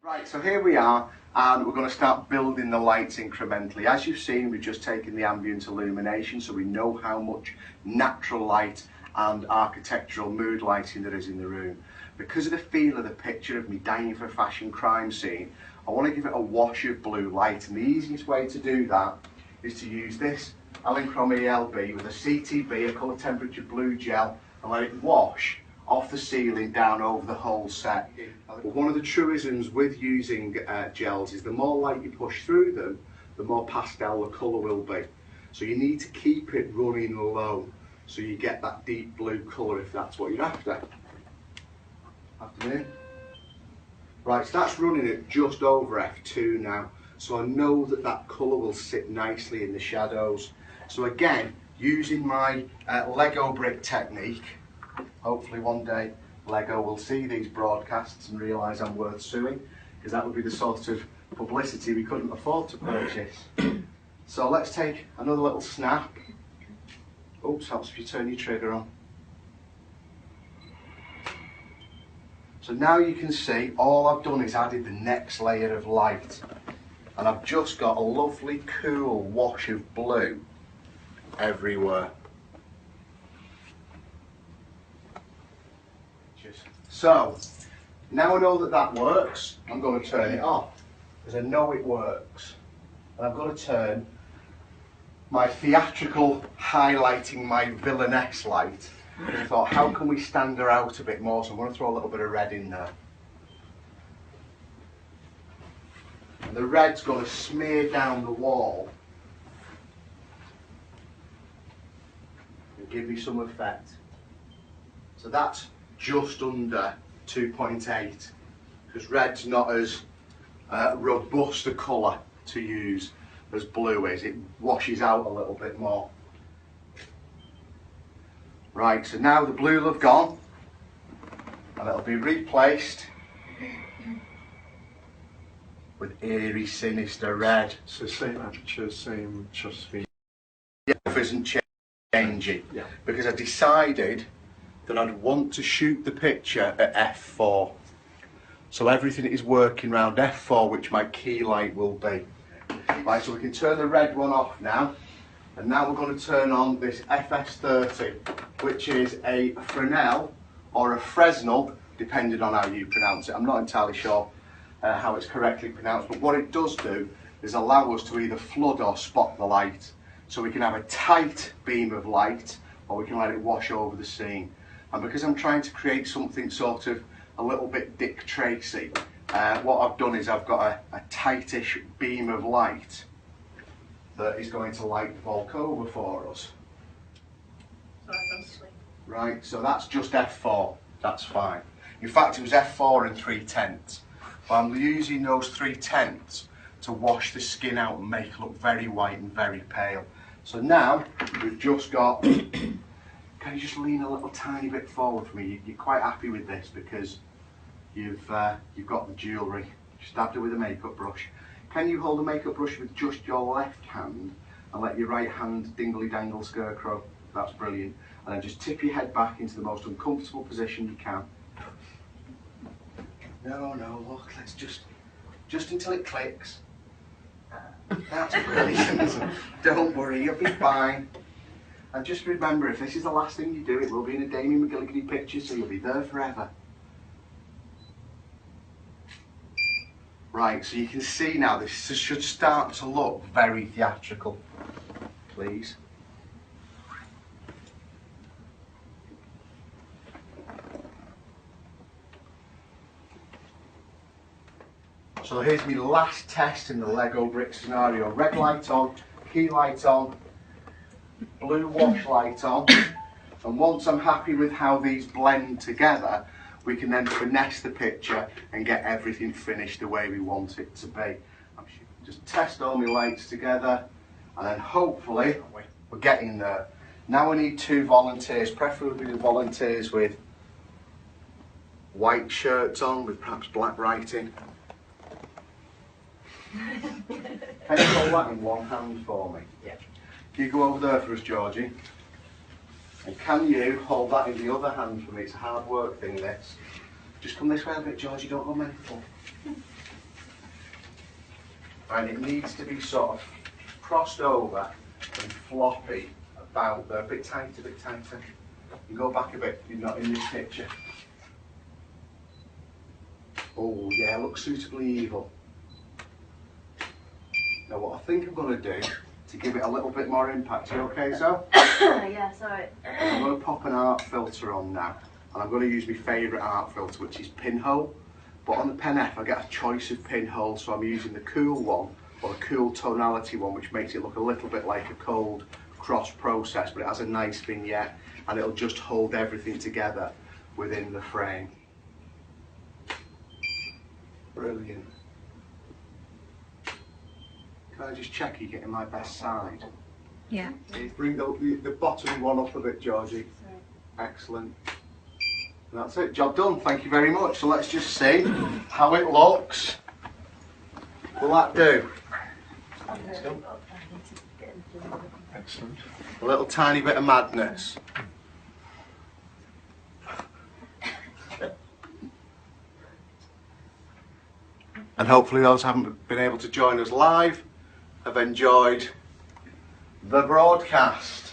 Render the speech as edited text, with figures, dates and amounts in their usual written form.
Right, so here we are, and we're going to start building the lights incrementally. As you've seen, we've just taken the ambient illumination, so we know how much natural light and architectural mood lighting there is in the room. Because of the feel of the picture of me dying for a fashion crime scene, I want to give it a wash of blue light, and the easiest way to do that is to use this Allen-Chrome ELB with a CTB, a colour temperature blue gel, and let it wash off the ceiling down over the whole set. But one of the truisms with using gels is the more light you push through them, the more pastel the colour will be. So you need to keep it running low so you get that deep blue colour if that's what you're after. Afternoon. Right, so that's running at just over F2 now. So I know that that colour will sit nicely in the shadows. So again, using my Lego brick technique, hopefully one day Lego will see these broadcasts and realise I'm worth suing, because that would be the sort of publicity we couldn't afford to purchase. So let's take another little snap. Oops, helps if you turn your trigger on. So now you can see all I've done is added the next layer of light, and I've just got a lovely cool wash of blue everywhere. So, now I know that that works, I'm going to turn it off, because I know it works. And I'm going to turn my theatrical highlighting my villainess light, and I thought, how can we stand her out a bit more? So I'm going to throw a little bit of red in there. And the red's going to smear down the wall and give me some effect. So that's just under 2.8, because red's not as robust a colour to use as blue is. It washes out a little bit more. Right, so now the blue will have gone, and it'll be replaced with eerie, sinister red. So same aperture, same shutter speed. Yeah, it isn't changing, Yeah. because I decided that I'd want to shoot the picture at f4. So everything is working around f4, which my key light will be. Right, so we can turn the red one off now. And now we're going to turn on this FS30, which is a Fresnel or a Fresnel, depending on how you pronounce it. I'm not entirely sure how it's correctly pronounced, but what it does do is allow us to either flood or spot the light. So we can have a tight beam of light, or we can let it wash over the scene. And because I'm trying to create something sort of a little bit Dick Tracy, what I've done is I've got a tightish beam of light that is going to light the Volkova for us. Right, so that's just F4, that's fine. In fact, it was F4 and 3/10. But I'm using those 3/10 to wash the skin out and make it look very white and very pale. So now we've just got, can you just lean a little tiny bit forward for me? You're quite happy with this because you've got the jewellery. Just dabbed it with a makeup brush. Can you hold a makeup brush with just your left hand and let your right hand dingly dangle scarecrow? That's brilliant. And then just tip your head back into the most uncomfortable position you can. No, look, let's just until it clicks. That's brilliant. Don't worry, you'll be fine. And just remember, if this is the last thing you do, it will be in a Damien McGillicuddy picture, so you'll be there forever. Right, so you can see now this should start to look very theatrical. Please. So here's my last test in the Lego brick scenario. Red light on, key light on, blue wash light on, and once I'm happy with how these blend together, we can then finesse the picture and get everything finished the way we want it to be. Just test all my lights together, and then hopefully we're getting there. Now we need 2 volunteers, preferably the volunteers with white shirts on with perhaps black writing. Can you hold that in one hand for me? Yeah. You go over there for us, Georgie. And can you hold that in the other hand for me? It's a hard work thing, this. Just come this way a bit, Georgie, don't go mental. And it needs to be sort of crossed over and floppy about there. A bit tighter, a bit tighter. You go back a bit, you're not in this picture. Oh yeah, looks suitably evil. Now what I think I'm going to do, to give it a little bit more impact, you okay, Zoe? Yeah, sorry. I'm going to pop an art filter on now, and I'm going to use my favourite art filter, which is Pinhole. But on the Pen F I get a choice of pinholes, so I'm using the cool one, or the cool tonality one, which makes it look a little bit like a cold cross process, but it has a nice vignette, and it'll just hold everything together within the frame. Brilliant. Can I just check you're getting my best side? Yeah. Bring the bottom one up a bit, Georgie. Sorry. Excellent. And that's it, job done, thank you very much. So let's just see how it looks. Will that do? Excellent. A little tiny bit of madness. And hopefully those who haven't been able to join us live have enjoyed the broadcast.